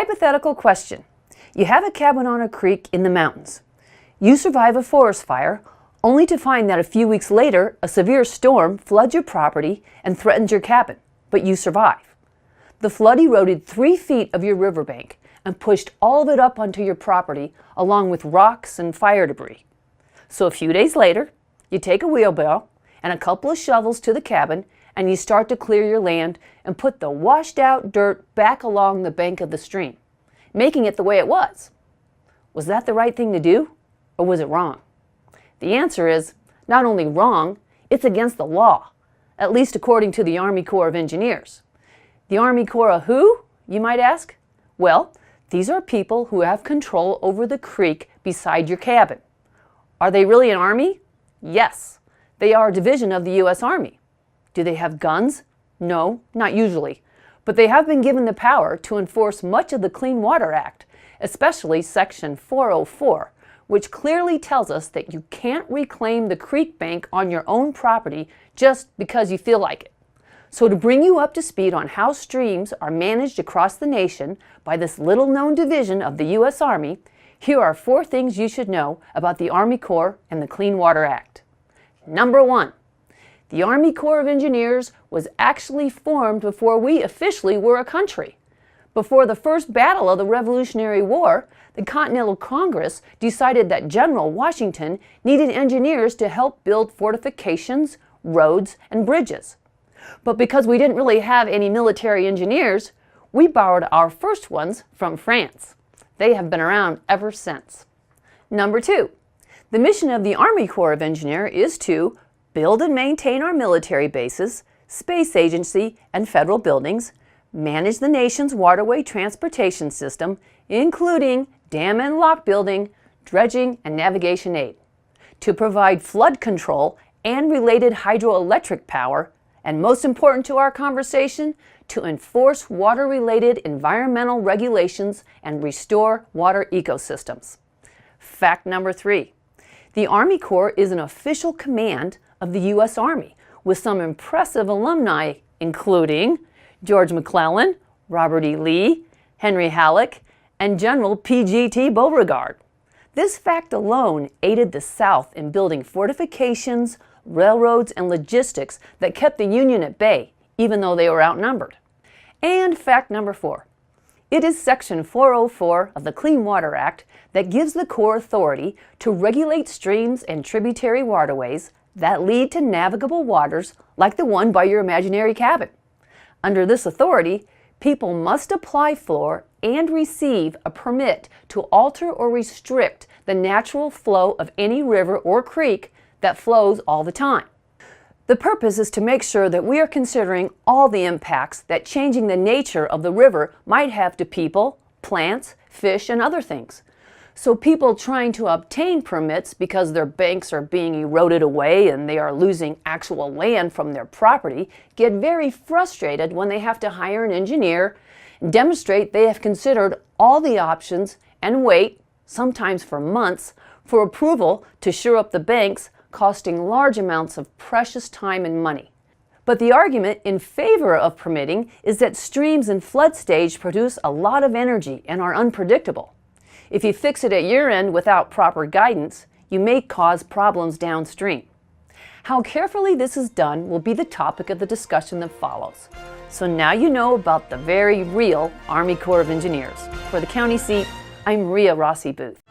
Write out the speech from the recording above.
Hypothetical question. You have a cabin on a creek in the mountains. You survive a forest fire, only to find that a few weeks later, a severe storm floods your property and threatens your cabin, but you survive. The flood eroded 3 feet of your riverbank and pushed all of it up onto your property along with rocks and fire debris. So a few days later, you take a wheelbarrow and a couple of shovels to the cabin and you start to clear your land and put the washed out dirt back along the bank of the stream, making it the way it was. Was that the right thing to do, or was it wrong? The answer is not only wrong, it's against the law, at least according to the Army Corps of Engineers. The Army Corps of who, you might ask? Well, these are people who have control over the creek beside your cabin. Are they really an army? Yes. They are a division of the U.S. Army. Do they have guns? No, not usually. But they have been given the power to enforce much of the Clean Water Act, especially Section 404, which clearly tells us that you can't reclaim the creek bank on your own property just because you feel like it. So to bring you up to speed on how streams are managed across the nation by this little-known division of the U.S. Army, here are 4 things you should know about the Army Corps and the Clean Water Act. Number 1. The Army Corps of Engineers was actually formed before we officially were a country. Before the first battle of the Revolutionary War, the Continental Congress decided that General Washington needed engineers to help build fortifications, roads, and bridges. But because we didn't really have any military engineers, we borrowed our first ones from France. They have been around ever since. Number 2. The mission of the Army Corps of Engineers is to build and maintain our military bases, space agency, and federal buildings, manage the nation's waterway transportation system, including dam and lock building, dredging, and navigation aid, to provide flood control and related hydroelectric power, and most important to our conversation, to enforce water-related environmental regulations and restore water ecosystems. Fact number 3. The Army Corps is an official command of the U.S. Army, with some impressive alumni, including George McClellan, Robert E. Lee, Henry Halleck, and General P.G.T. Beauregard. This fact alone aided the South in building fortifications, railroads, and logistics that kept the Union at bay, even though they were outnumbered. And fact number 4. It is Section 404 of the Clean Water Act that gives the Corps authority to regulate streams and tributary waterways that lead to navigable waters like the one by your imaginary cabin. Under this authority, people must apply for and receive a permit to alter or restrict the natural flow of any river or creek that flows all the time. The purpose is to make sure that we are considering all the impacts that changing the nature of the river might have to people, plants, fish, and other things. So people trying to obtain permits because their banks are being eroded away and they are losing actual land from their property get very frustrated when they have to hire an engineer, demonstrate they have considered all the options, and wait, sometimes for months, for approval to shore up the banks, costing large amounts of precious time and money. But the argument in favor of permitting is that streams in flood stage produce a lot of energy and are unpredictable. If you fix it at your end without proper guidance, you may cause problems downstream. How carefully this is done will be the topic of the discussion that follows. So now you know about the very real Army Corps of Engineers. For the county seat, I'm Rhea Rossi Booth.